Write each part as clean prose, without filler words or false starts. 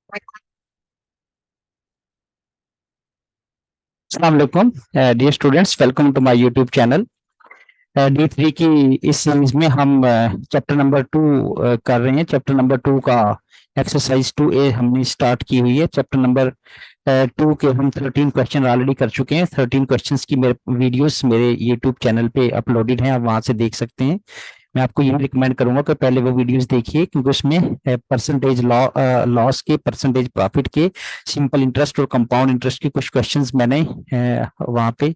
अस्सलाम वालेकुम dear students, welcome to my YouTube channel. D3 की इस सीरीज में हम चैप्टर नंबर 2 कर रहे हैं। चैप्टर नंबर 2 का एक्सरसाइज 2A हमने स्टार्ट की हुई है। चैप्टर नंबर 2 के हम 13 क्वेश्चन ऑलरेडी कर चुके हैं। 13 क्वेश्चंस की मेरे वीडियोस मेरे यूट्यूब चैनल पे अपलोडेड हैं, आप वहां से देख सकते हैं। मैं आपको ये रिकमेंड करूंगा कि पहले वो वीडियोस देखिए, क्योंकि उसमें परसेंटेज लॉस के, परसेंटेज प्रॉफिट के, सिंपल इंटरेस्ट और कंपाउंड इंटरेस्ट के कुछ क्वेश्चंस मैंने वहाँ पे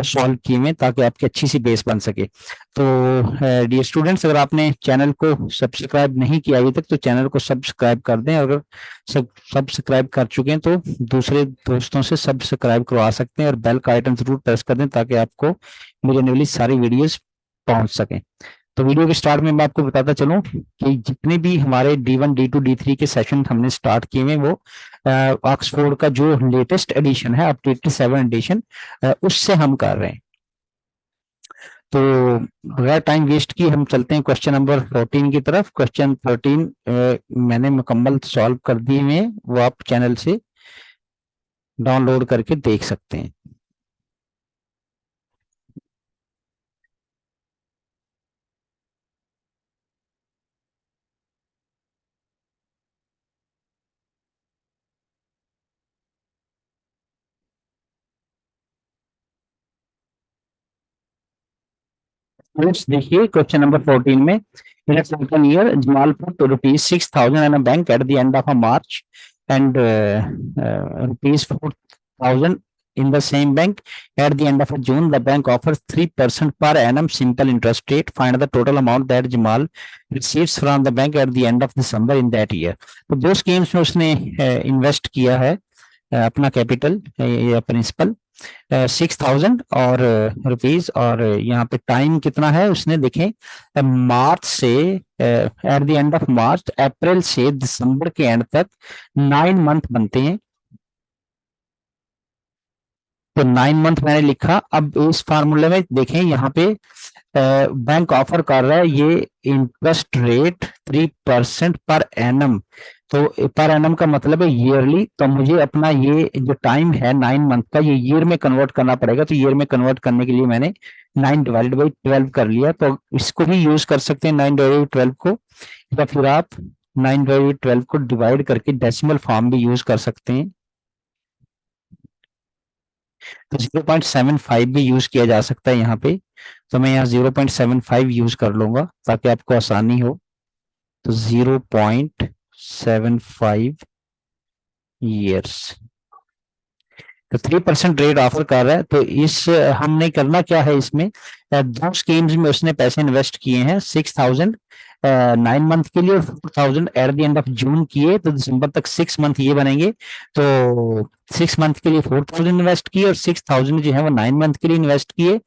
सॉल्व किए हैं, ताकि आपकी अच्छी सी बेस बन सके। तो डियर स्टूडेंट्स, अगर आपने चैनल को सब्सक्राइब नहीं किया अभी तक तो चैनल को सब्सक्राइब कर दें। अगर सब सब्सक्राइब कर चुके हैं तो दूसरे दोस्तों से सब्सक्राइब करवा सकते हैं, और बेल का आइकन जरूर प्रेस कर दें ताकि आपको मेरी आने वाली सारी वीडियोस पहुंच सकें। तो वीडियो के स्टार्ट में मैं आपको बताता चलूं कि जितने भी हमारे D1 D2 D3 के सेशन हमने स्टार्ट किए हैं, वो ऑक्सफोर्ड का जो लेटेस्ट एडिशन है, अपडेटेड 7 एडिशन, उससे हम कर रहे हैं। तो बगैर टाइम वेस्ट किए हम चलते हैं क्वेश्चन नंबर 14 की तरफ। क्वेश्चन 13 मैंने मुकम्मल सॉल्व कर दिए हैं, वो आप चैनल से डाउनलोड करके देख सकते हैं। फ्रेंड्स, देखिए क्वेश्चन नंबर 14 में, in a certain year Jamal put rupees 6,000 in a bank at the end of a March, and rupees 4,000 in the same bank at the end of a June. The bank offers 3% per annum simple interest rate. Find the total amount that Jamal receives from the bank at the end of December in that year. तो दो schemes में उसने invest किया है अपना capital या principal, 6,000 और rupees, और यहाँ पे टाइम कितना है उसने देखें, मार्च से, at the end of March, अप्रैल से दिसंबर के एंड तक 9 मंथ बनते हैं। तो 9 मंथ मैंने लिखा। अब इस फार्मूले में देखें, यहाँ पे बैंक ऑफर कर रहा है ये इंटरेस्ट रेट 3% पर एनम। तो पर एनम का मतलब है ईयरली। तो मुझे अपना ये जो टाइम है 9 मंथ का, ये ईयर में कन्वर्ट करना पड़ेगा। तो ईयर में कन्वर्ट करने के लिए मैंने 9 डिवाइडेड बाई 12 कर लिया। तो इसको भी यूज कर सकते हैं 9 डिवाइडेड बाई 12 को, या फिर आप 9 डिवाइडेड बाई 12 को डिवाइड करके डेसिमल फॉर्म भी यूज कर सकते हैं। तो 0.75 भी यूज किया जा सकता है यहाँ पे। तो मैं यहाँ 0.75 यूज कर लूंगा ताकि आपको आसानी हो। तो 0.75 ईयर्स, तो 3% रेट ऑफर कर रहा है। तो इस हमने करना क्या है इसमें, दो स्कीम्स में उसने पैसे इन्वेस्ट किए हैं, 6,000 9 मंथ के लिए और 4,000 eight the end of June किए। तो दिसंबर तक 6 मंथ ये बनेंगे। तो 6 मंथ के लिए 4,000 इन्वेस्ट किए और 6,000 जो है वो 9 मंथ के लिए इन्वेस्ट किए।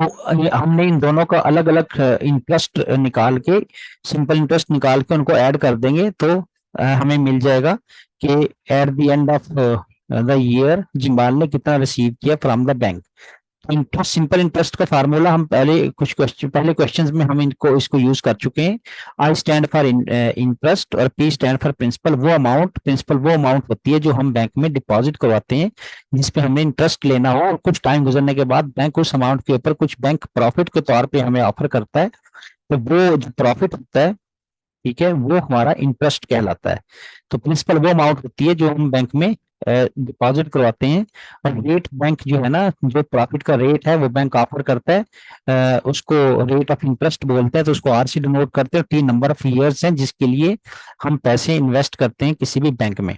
तो हमने इन दोनों का अलग अलग इंटरेस्ट निकाल के, सिंपल इंटरेस्ट निकाल के उनको ऐड कर देंगे। तो हमें मिल जाएगा कि at the end of the year जिम्बाल ने कितना रिसीव किया from the bank. Interest, simple interest का फार्मूला हम पहले क्वेश्चंस में हम इनको इसको यूज कर चुके हैं। आई स्टैंड फॉर इंटरेस्ट और पी स्टैंड फॉर प्रिंसिपल। वो अमाउंट, प्रिंसिपल वो अमाउंट होती है जो हम बैंक में डिपॉजिट करवाते हैं, जिस पे हमने इंटरेस्ट लेना हो, और कुछ टाइम गुजरने के बाद बैंक उस अमाउंट के ऊपर कुछ बैंक प्रॉफिट के तौर पे हमें ऑफर करता है। तो वो जो प्रॉफिट होता है, ठीक है, वो हमारा इंटरेस्ट कहलाता है। तो प्रिंसिपल वो अमाउंट होती है जो हम बैंक में डिपॉजिट करवाते हैं। और रेट बैंक जो है ना, जो प्रॉफिट का रेट है वो बैंक ऑफर करता है, उसको रेट ऑफ इंटरेस्ट बोलते हैं। तो उसको आर से डिनोट करते हैं। टी नंबर ऑफ ईयर्स हैं जिसके लिए हम पैसे इन्वेस्ट करते हैं किसी भी बैंक में।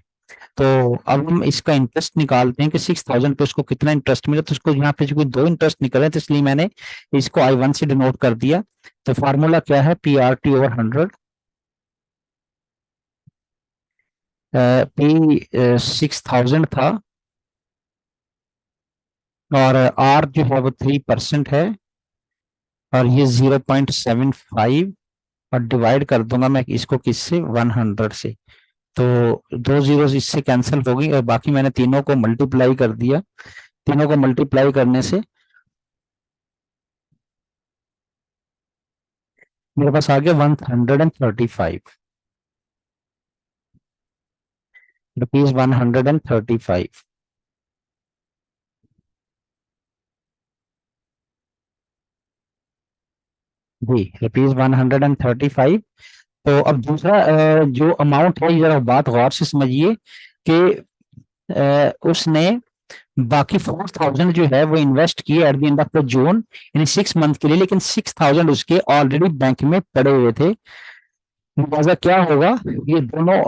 तो अब हम इसका इंटरेस्ट निकालते हैं कि 6,000 पे उसको कितना इंटरेस्ट मिला। तो उसको यहाँ पे जो कोई दो इंटरेस्ट निकले, तो इसलिए मैंने इसको I1 से डिनोट कर दिया। तो फार्मूला क्या है, PRT/100। पी 6,000 था, और आर जो है वो 3% है, और ये 0.75, और डिवाइड कर दूंगा मैं इसको किससे, 100 से। तो दो जीरो इससे कैंसिल हो गई, और बाकी मैंने तीनों को मल्टीप्लाई कर दिया। तीनों को मल्टीप्लाई करने से मेरे पास आ गया 135। ₹135। जी, ₹135। तो अब दूसरा जो अमाउंट है, ये जरा बात गौर से समझिए कि उसने बाकी 4,000 जो है वो इन्वेस्ट किए eight the end of the June, यानी 6 मंथ के लिए, लेकिन 6,000 उसके ऑलरेडी बैंक में पड़े हुए थे। लिहाजा क्या होगा, ये दोनों,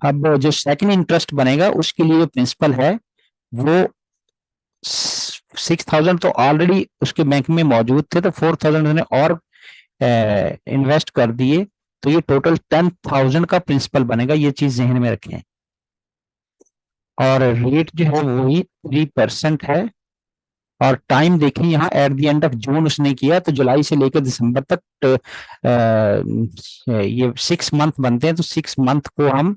अब जो सेकंड इंटरेस्ट बनेगा उसके लिए जो प्रिंसिपल है वो 6,000 तो ऑलरेडी उसके बैंक में मौजूद थे, तो 4,000 उसने और इन्वेस्ट कर दिए, तो ये टोटल 10,000 का प्रिंसिपल बनेगा। ये चीज जहन में रखें। और रेट जो है वही 3% है। और टाइम देखें यहाँ, eight the end of June उसने किया, तो जुलाई से लेकर दिसंबर तक ये 6 मंथ बनते हैं, तो 6 मंथ को हम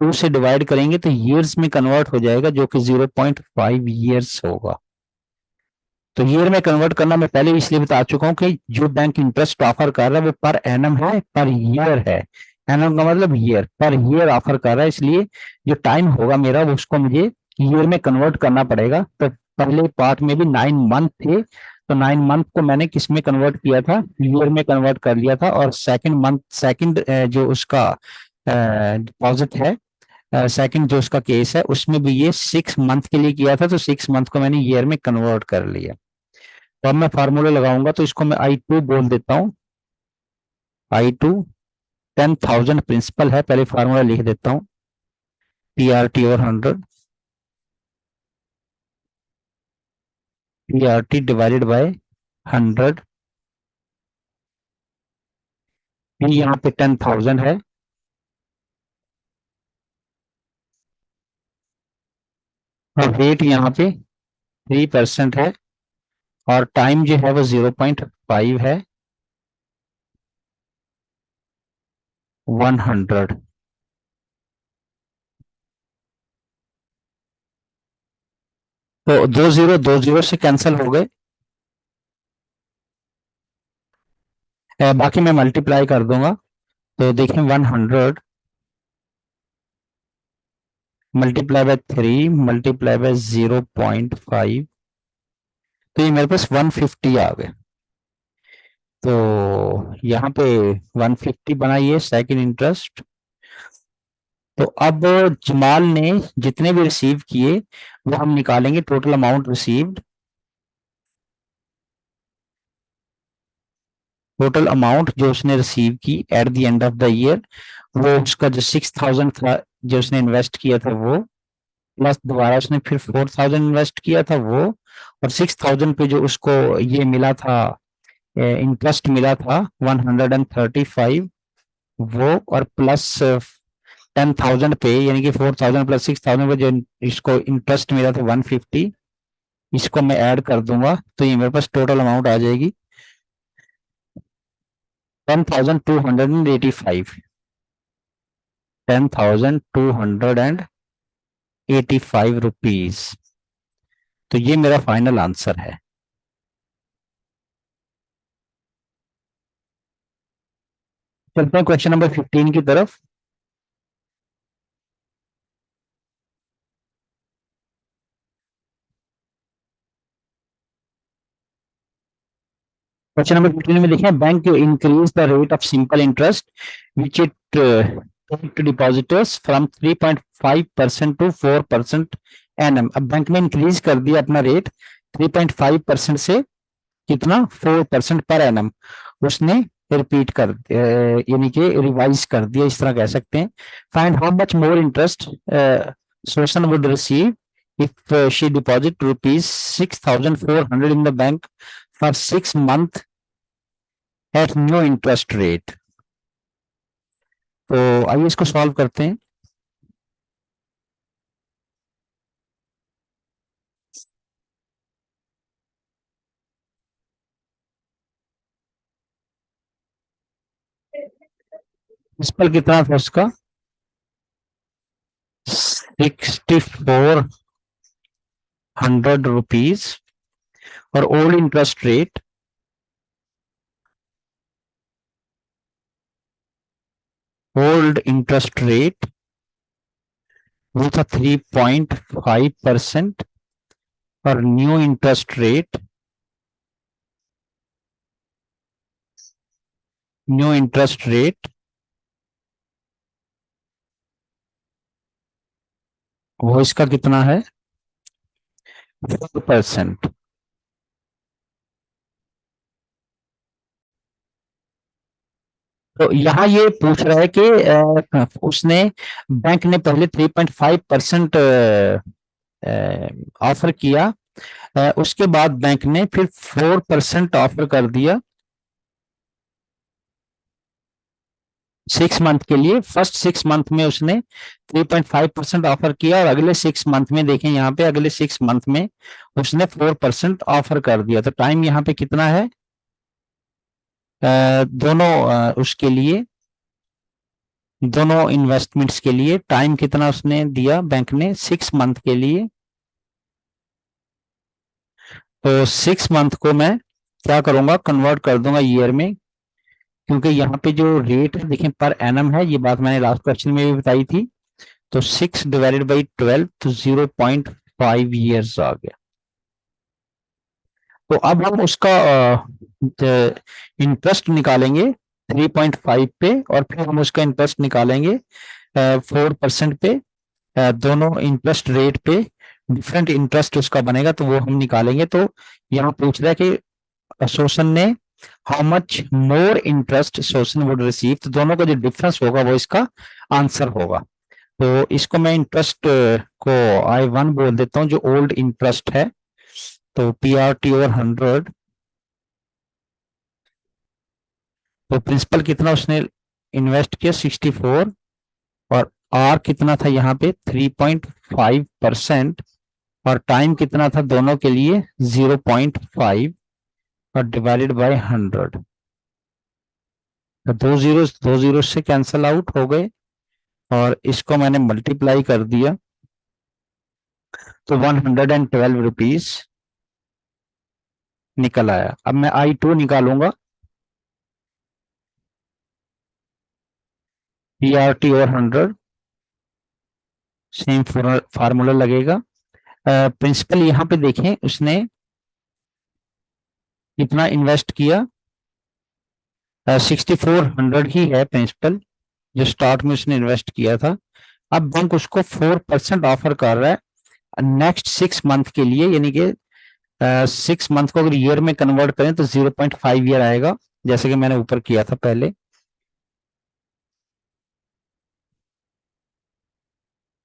2 से डिवाइड करेंगे तो ईयर्स में कन्वर्ट हो जाएगा, जो कि 0.5 ईयर्स होगा। तो ईयर में कन्वर्ट करना मैं पहले इसलिए बता चुका हूँ कि जो बैंक इंटरेस्ट ऑफर कर रहा है वो पर एनम है, पर ईयर है। एनम का मतलब ईयर, पर ईयर ऑफर कर रहा है, इसलिए जो टाइम होगा मेरा वो उसको मुझे ईयर में कन्वर्ट करना पड़ेगा। तो पहले पार्ट में भी 9 मंथ थे, तो 9 मंथ को मैंने किस में कन्वर्ट किया था, ईयर में कन्वर्ट कर लिया था। और सेकंड जो उसका डिपॉजिट है, सेकंड जो उसका केस है, उसमें भी ये 6 मंथ के लिए किया था, तो 6 मंथ को मैंने ईयर में कन्वर्ट कर लिया। तो अब मैं फार्मूला लगाऊंगा, तो इसको मैं I2 बोल देता हूँ। I2 10,000 प्रिंसिपल है, पहले फार्मूला लिख देता हूँ। PRT और 100, PRT डिवाइडेड बाय 100। P यहाँ पे 10,000 है, और रेट यहाँ पे 3% है, और टाइम जो है वो 0.5 है, 100। तो दो जीरो से कैंसिल हो गए। बाकी मैं मल्टीप्लाई कर दूंगा, तो देखें 100 मल्टीप्लाई बाय 3 मल्टीप्लाई बाय 0.5, तो ये मेरे पास 150 आ गए। तो यहाँ पे 150 बनाइए सेकंड इंटरेस्ट। तो अब जमाल ने जितने भी रिसीव किए वो हम निकालेंगे, total amount received, total amount जो उसने रिसीव की eight the end of the year, वो उसका जो 6,000 था जो उसने इन्वेस्ट किया था वो, प्लस दोबारा उसने फिर 4,000 इन्वेस्ट किया था वो, और 6,000 पे जो उसको ये मिला था, इंटरेस्ट मिला था 135, वो, और प्लस 10,000 पे, यानी कि 4,000 प्लस 6,000 पे जो इसको इंटरेस्ट मिला था 150, इसको मैं ऐड कर दूंगा, तो ये मेरे पास टोटल अमाउंट आ जाएगी 10,285, 10,285 रुपीज। तो ये मेरा फाइनल आंसर है। चलते हैं क्वेश्चन नंबर 15 की तरफ। क्वेश्चन नंबर 15 में देखें, bank increase the rate of simple interest which it to depositors from 3.5% to 4% एनएम। अब बैंक ने इंक्रीज कर दिया अपना रेट 3.5% से कितना, 4% पर एनएम। उसने रिपीट कर यानी कि रिवाइज कर दिया, इस तरह कह सकते हैं। Find how much more interest Susan would receive if she deposit rupees 6,400 in the bank for 6 months at no interest rate। तो आइए इसको सॉल्व करते हैं। प्रिंसिपल कितना था उसका, 6,400 रुपीज, और old interest rate, old interest rate वो था 3.5% और न्यू इंटरेस्ट रेट वो इसका कितना है 4%। तो यहाँ ये पूछ रहा है कि उसने बैंक ने पहले 3.5% ऑफर किया, उसके बाद बैंक ने फिर 4% ऑफर कर दिया 6 मंथ के लिए। फर्स्ट 6 मंथ में उसने 3.5% ऑफर किया और अगले 6 मंथ में देखें यहाँ पे अगले 6 मंथ में उसने 4% ऑफर कर दिया। तो टाइम यहाँ पे कितना है दोनों उसके लिए दोनों इन्वेस्टमेंट्स के लिए टाइम कितना उसने दिया बैंक ने 6 मंथ के लिए। तो 6 मंथ को मैं क्या करूंगा कन्वर्ट कर दूंगा ईयर में, क्योंकि यहाँ पे जो रेट है देखें पर एनम है, ये बात मैंने लास्ट क्वेश्चन में भी बताई थी। तो 6 डिवाइडेड बाई 12 तो 0.5 ईयर्स आ गया। तो अब हम उसका इंटरेस्ट निकालेंगे 3.5 पे और फिर हम उसका इंटरेस्ट निकालेंगे 4% पे। दोनों इंटरेस्ट रेट पे डिफरेंट इंटरेस्ट उसका बनेगा तो वो हम निकालेंगे। तो यहाँ पूछ रहा है कि शोषण ने हाउ मच मोर इंटरेस्ट शोषण वुड रिसीव, तो दोनों का जो डिफरेंस होगा वो इसका आंसर होगा। तो इसको मैं इंटरेस्ट को I1 बोल देता हूँ जो ओल्ड इंटरेस्ट है। तो PR/100, तो प्रिंसिपल कितना उसने इन्वेस्ट किया 64 और आर कितना था यहाँ पे 3.5% और टाइम कितना था दोनों के लिए 0.5 और डिवाइडेड बाय 100। तो दो जीरो से कैंसल आउट हो गए और इसको मैंने मल्टीप्लाई कर दिया तो 112 रुपीज निकल आया। अब मैं I2 निकालूंगा, PR/100 सेम फार्मूला लगेगा। प्रिंसिपल यहाँ पे देखें उसने कितना इन्वेस्ट किया 6400 ही है प्रिंसिपल जो स्टार्ट में उसने इन्वेस्ट किया था। अब बैंक उसको 4% ऑफर कर रहा है नेक्स्ट 6 मंथ के लिए, यानी कि 6 मंथ को अगर ईयर में कन्वर्ट करें तो 0.5 ईयर आएगा जैसे कि मैंने ऊपर किया था पहले।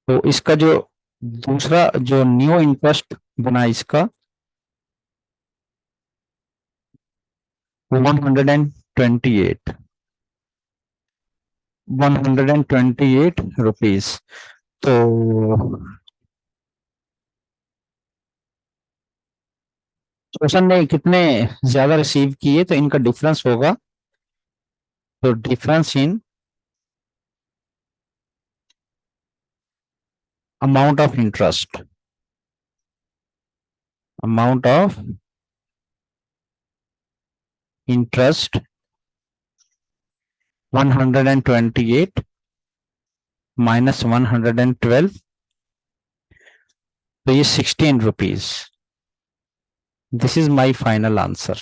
तो इसका जो दूसरा जो न्यू इंटरेस्ट बना इसका 128 रुपीज। तो शोषण ने कितने ज्यादा रिसीव किए तो इनका डिफरेंस होगा, तो difference in amount of interest, amount of interest 128 minus 112 तो ये 16 rupees. This is my final answer.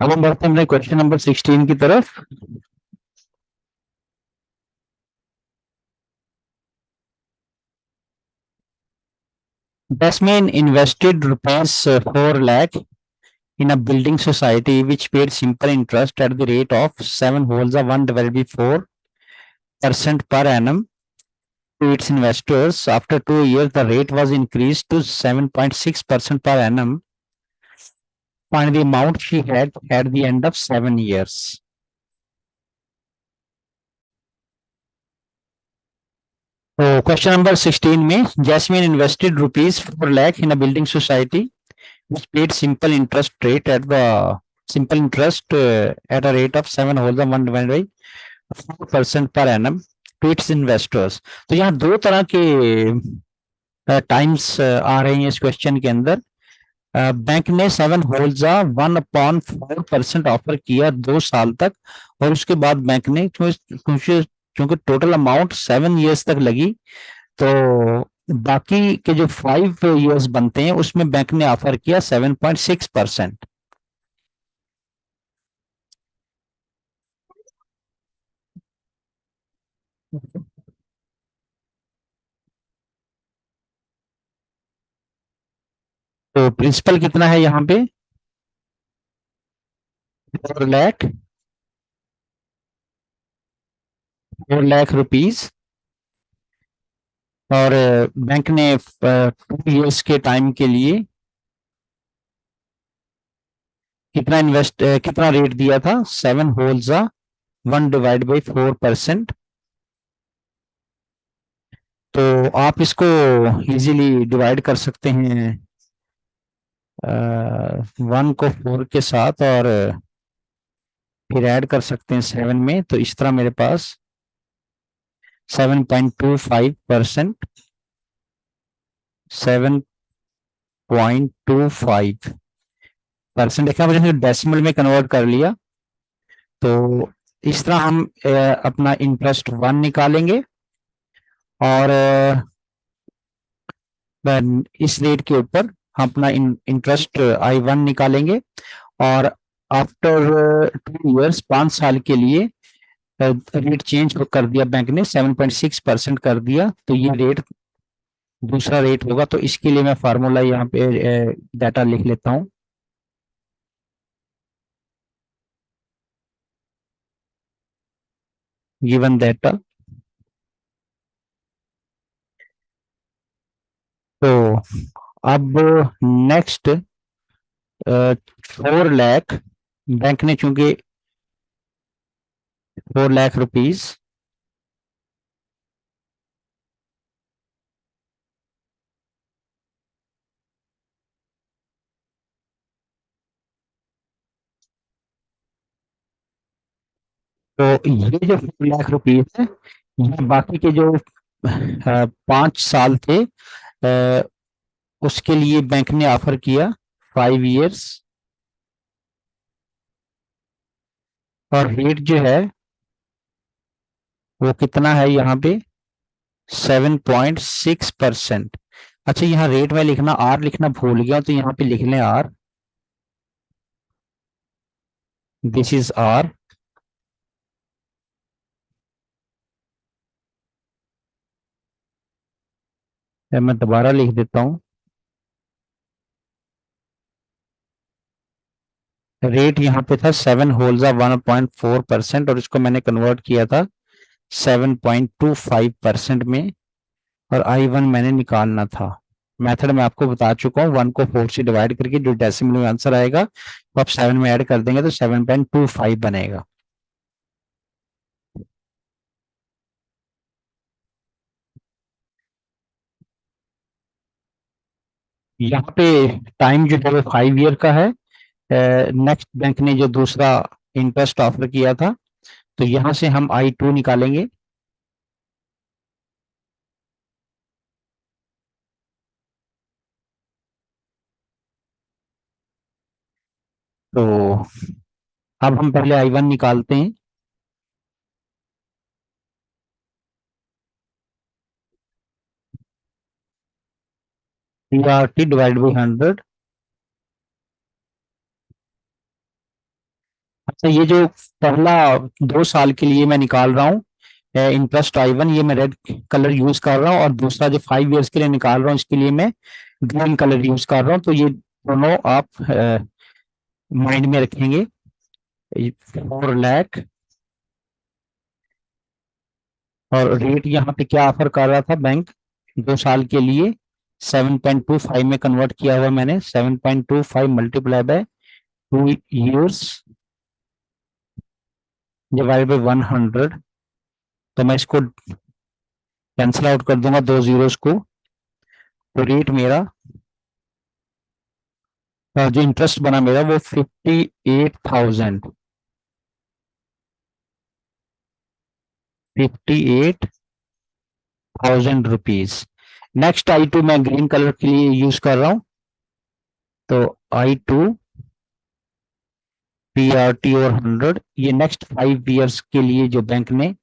अब हम बढ़ते हैं अपने क्वेश्चन नंबर 16 की तरफ। Dasmin invested rupees 4 lakh in a building society which paid simple interest at the rate of 7 wholes of 1 divided by 4% per annum to its investors. After 2 years, the rate was increased to 7.6% per annum. Find the amount she had at the end of 7 years. So question number 16 में Jasmine invested rupees 4 lakh in a building society which paid simple interest at a rate of 7 whole of 1 divided by 4% per annum. To its investors. तो यहाँ दो तरह के times आ रहे हैं इस question के अंदर। बैंक ने 1/4% ऑफर किया 2 साल तक, और उसके बाद बैंक ने क्योंकि क्योंकि टोटल अमाउंट 7 इयर्स तक लगी, तो बाकी के जो 5 इयर्स बनते हैं उसमें बैंक ने ऑफर किया 7.6%। तो प्रिंसिपल कितना है यहाँ पे? 4 लाख, 4 लाख रुपीज। और बैंक ने 2 इयर्स के टाइम के लिए कितना रेट दिया था? 7/1/4%। तो आप इसको इजीली डिवाइड कर सकते हैं 1 को 4 के साथ, और फिर ऐड कर सकते हैं 7 में। तो इस तरह मेरे पास 7.25%, 7.25% देखा, मुझे डेसिमल में कन्वर्ट कर लिया। तो इस तरह हम अपना इंटरेस्ट 1 निकालेंगे, और इस रेट के ऊपर हम अपना इंटरेस्ट I1 निकालेंगे। और आफ्टर 2 इयर्स, 5 साल के लिए रेट चेंज कर दिया बैंक ने, 7.6% कर दिया, तो ये रेट दूसरा रेट होगा। तो इसके लिए मैं फार्मूला यहाँ पे डाटा लिख लेता हूँ। गिवन डाटा, तो अब नेक्स्ट 4 लाख, बैंक ने चूंकि 4 लाख रुपीज, तो ये जो 4 लाख रुपीज है, ये बाकी के जो 5 साल थे, अ, उसके लिए बैंक ने ऑफर किया 5 इयर्स, और रेट जो है वो कितना है यहाँ पे? 7.6%। अच्छा, यहाँ रेट में लिखना, आर लिखना भूल गया, तो यहाँ पे लिख लें आर, दिस इज आर। मैं दोबारा लिख देता हूँ। रेट यहाँ पे था 7/1/4%, और इसको मैंने कन्वर्ट किया था 7.25% में, और I1 मैंने निकालना था। मेथड मैं आपको बता चुका हूँ, 1 को 4 से डिवाइड करके जो डेसिमल में आंसर आएगा वो आप 7 में ऐड कर देंगे, तो 7.25 बनेगा। यहाँ पे टाइम जो है वो 5 ईयर का है। नेक्स्ट बैंक ने जो दूसरा इंटरेस्ट ऑफर किया था, तो यहाँ से हम I2 निकालेंगे। तो अब हम पहले I1 निकालते हैं। CRT divide by 100। अच्छा, ये जो पहला 2 साल के लिए मैं निकाल रहा हूँ इंटरेस्ट I1, ये मैं रेड कलर यूज कर रहा हूँ, और दूसरा जो 5 इयर्स के लिए निकाल रहा हूँ इसके लिए मैं ग्रीन कलर यूज कर रहा हूँ। तो ये दोनों आप माइंड में रखेंगे। 4 लाख, और रेट यहाँ पे क्या ऑफर कर रहा था बैंक? 2 साल के लिए 7.25 में कन्वर्ट किया हुआ मैंने, 7.25 multiply by 2 years divide by 100। तो मैं इसको कैंसिल आउट कर दूंगा 2 जीरोस को। तो रेट मेरा जो इंटरेस्ट बना मेरा वो 58,000। ₹58,000। नेक्स्ट I2 मैं ग्रीन कलर के लिए यूज कर रहा हूं, तो I2 PRT और 100, ये नेक्स्ट 5 years के लिए जो बैंक ने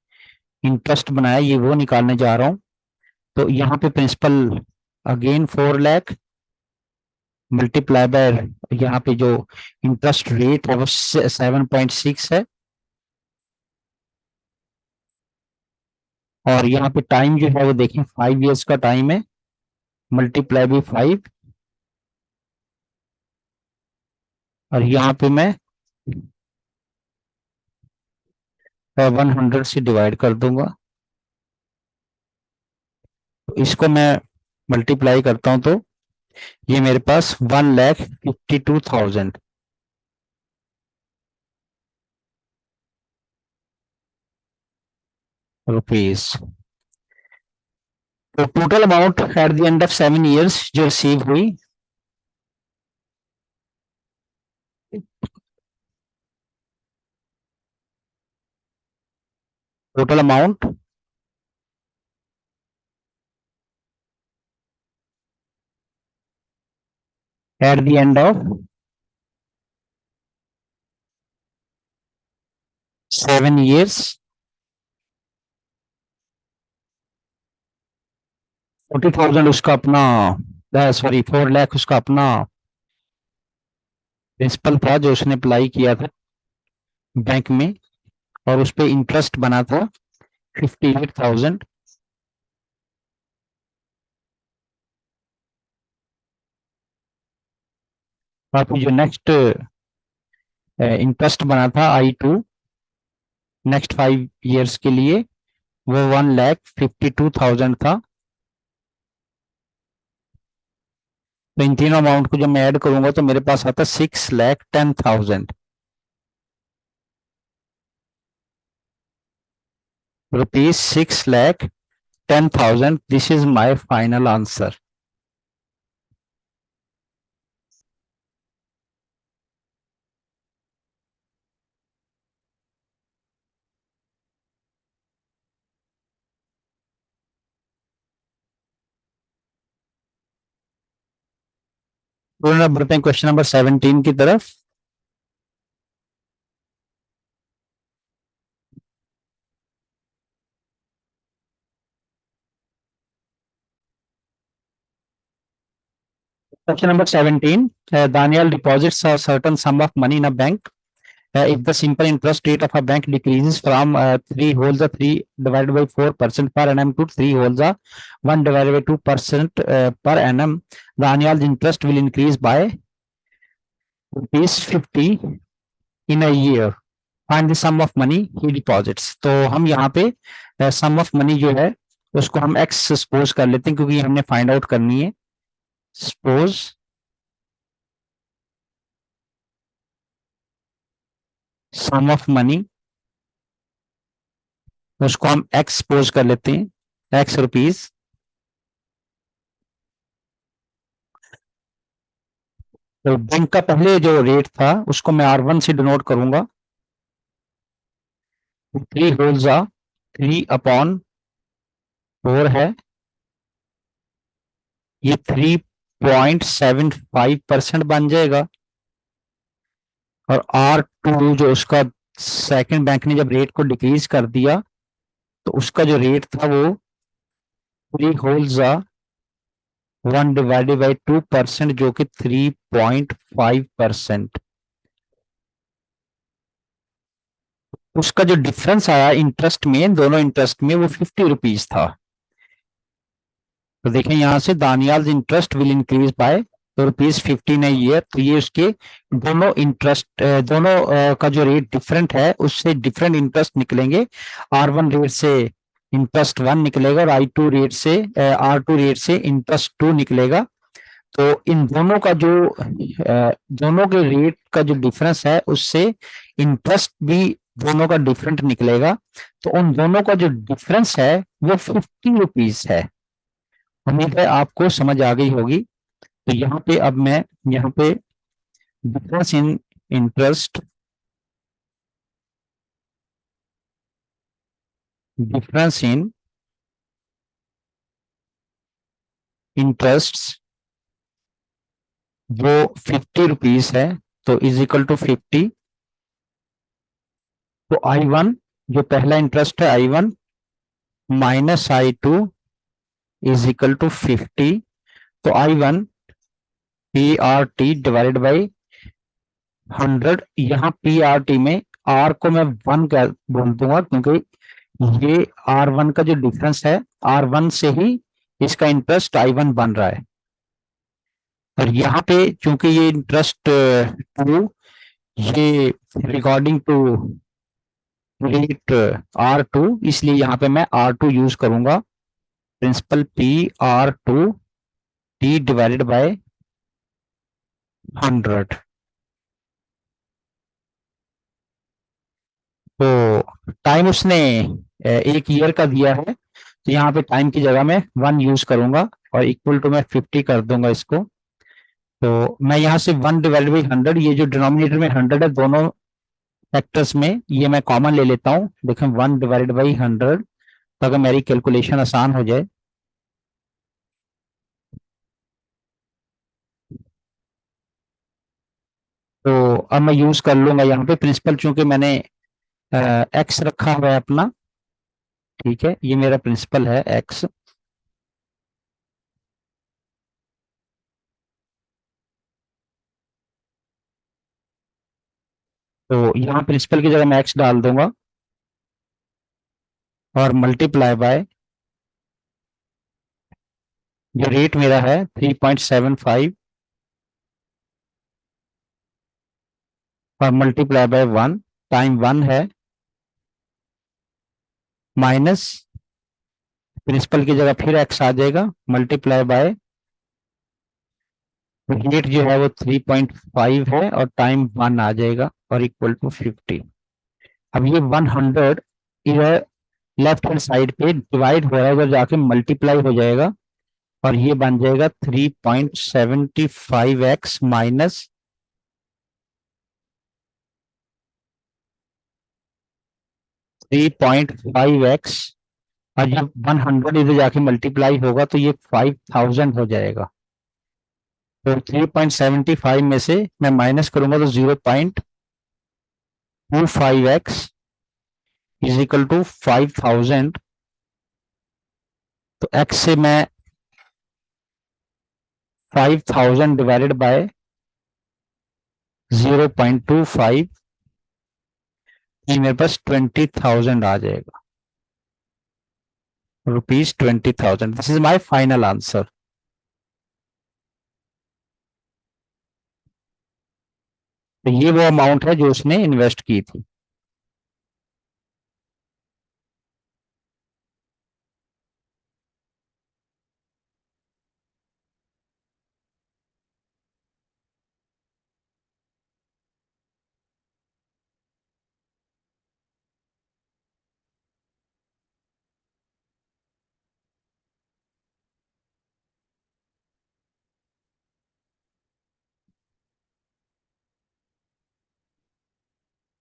इंटरेस्ट बनाया ये वो निकालने जा रहा हूं। तो यहाँ पे principal again 4 lakh multiply by यहाँ पे जो इंटरेस्ट रेट है वो 7.6 है, और यहाँ पे टाइम जो है वो देखें 5 years का टाइम है, मल्टीप्लाई बाय 5, और यहाँ पे मैं 100 से डिवाइड कर दूंगा। तो इसको मैं मल्टीप्लाई करता हूं तो ये मेरे पास 1,52,000 रुपीज। तो total amount at the end of 7 years जो रिसीव हुई, total amount at the end of 7 years, 40,000 उसका अपना, सॉरी 4 लाख उसका अपना प्रिंसिपल था जो उसने अप्लाई किया था बैंक में, और उस पर इंटरेस्ट बना था 58,000। बाकी जो नेक्स्ट इंटरेस्ट बना था I2 नेक्स्ट 5 years के लिए वो 1,52,000 था। तो इन तीनों अमाउंट को जब मैं ऐड करूंगा तो मेरे पास आता है 6,10,000 rupees, 6,10,000। This is my final answer. बढ़ते हैं क्वेश्चन नंबर 17 की तरफ। Question number 17. Daniel deposits a certain sum of money in a bank. If the simple interest rate of a bank decreases from 3 whole the 3 divided by 4% per annum to 3 whole the 1 divided by 2% per annum, Daniel's interest will increase by ₹50 in a year. Find the sum of money he deposits. तो हम यहाँ पे sum of money जो है उसको हम x suppose कर लेते हैं क्योंकि हमने फाइंड आउट करनी है। सपोज सम ऑफ मनी, उसको हम एक्स सपोज कर लेते हैं, ₹X। तो बैंक का पहले जो रेट था उसको मैं R1 से डिनोट करूंगा, 3 होल जा 3/4 है, ये 3.75% बन जाएगा। और R2 जो उसका सेकंड बैंक ने जब रेट को डिक्रीज कर दिया तो उसका जो रेट था वो 3 होल जा 1 डिवाइडेड बाई 2% जो कि 3.5%। उसका जो डिफरेंस आया इंटरेस्ट में, दोनों इंटरेस्ट में, वो ₹50 था। तो देखें यहां से Daniyal interest will increase by ₹15 a year. तो ये उसके दोनों इंटरेस्ट, दोनों का जो रेट डिफरेंट है उससे डिफरेंट इंटरेस्ट निकलेंगे। R1 रेट से इंटरेस्ट 1 निकलेगा और I2 रेट से, R2 रेट से इंटरेस्ट 2 निकलेगा। तो इन दोनों का जो दोनों के रेट का जो डिफरेंस है उससे इंटरेस्ट भी दोनों का डिफरेंट निकलेगा। तो उन दोनों का जो डिफरेंस है वो ₹50 है। उम्मीद है आपको समझ आ गई होगी। तो यहाँ पे अब मैं यहाँ पे difference in interest difference in interest वो 50 रुपीज है, तो इज इक्वल टू 50। तो I1 जो पहला इंटरेस्ट है I1 minus I2 is equal to 50। तो I1 PRT डिवाइडेड बाई 100। यहाँ PRT में R को मैं 1 बोल दूंगा, क्योंकि ये R1 का जो डिफरेंस है, R1 से ही इसका इंटरेस्ट I1 बन रहा है। और यहाँ पे चूंकि ये इंटरेस्ट टू, ये रिकॉर्डिंग टू रेट R2, इसलिए यहाँ पे मैं R2 यूज करूंगा। Principal PR2 T divided by 100। तो टाइम उसने 1 ईयर का दिया है, तो यहाँ पे टाइम की जगह में 1 यूज करूंगा और इक्वल टू मैं 50 कर दूंगा इसको। तो मैं यहाँ से 1 डिवाइडेड बाई 100, ये जो डिनोमिनेटर में 100 है, दोनों फैक्टर्स में ये मैं कॉमन ले लेता हूँ। देखें 1 डिवाइडेड बाई 100, ताकि मेरी कैलकुलेशन आसान हो जाए। तो अब मैं यूज कर लूंगा यहाँ पे प्रिंसिपल, चूंकि मैंने एक्स रखा हुआ है अपना। ठीक है, ये मेरा प्रिंसिपल है एक्स। तो यहाँ प्रिंसिपल की जगह मैं एक्स डाल दूंगा और मल्टीप्लाई बाय जो रेट मेरा है 3.75 और मल्टीप्लाई बाय 1, टाइम 1 है, माइनस प्रिंसिपल की जगह फिर एक्स आ जाएगा, मल्टीप्लाई बाय रेट जो है वो 3.5 है और टाइम 1 आ जाएगा और इक्वल टू 50। अब ये 100 इधर लेफ्ट हैंड साइड पे डिवाइड हो रहा है, उधर जाके मल्टीप्लाई हो जाएगा और ये बन जाएगा 3.75x माइनस 3.5x। और जब 100 इधर जाके मल्टीप्लाई होगा तो ये 5000 हो जाएगा। तो 3.75 में से मैं माइनस करूंगा तो 0.25x इज इक्वल टू 5000। तो x से मैं 5000 डिवाइडेड बाय 0.25, ये मेरे पास 20,000 आ जाएगा, ₹20,000। This is my final answer. तो ये वो अमाउंट है जो उसने इन्वेस्ट की थी।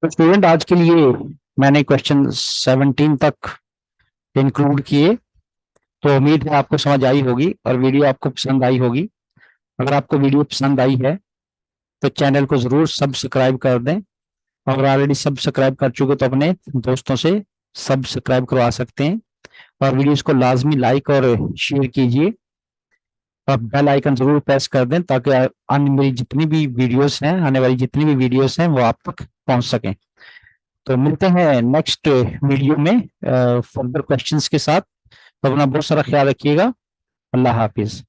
तो स्टूडेंट आज के लिए मैंने क्वेश्चन 17 तक इंक्लूड किए। तो उम्मीद है आपको समझ आई होगी और वीडियो आपको पसंद आई होगी। अगर आपको वीडियो पसंद आई है तो चैनल को जरूर सब्सक्राइब कर दें। अगर ऑलरेडी सब्सक्राइब कर चुके तो अपने दोस्तों से सब्सक्राइब करवा सकते हैं और वीडियोस को लाजमी लाइक और शेयर कीजिए और बेल आइकन जरूर प्रेस कर दें, ताकि आने मेरी जितनी भी वीडियोस हैं, आने वाली जितनी भी वीडियोस हैं वो आप तक पहुंच सकें। तो मिलते हैं नेक्स्ट वीडियो में फर्दर क्वेश्चंस के साथ। तो अपना बहुत सारा ख्याल रखिएगा। अल्लाह हाफिज।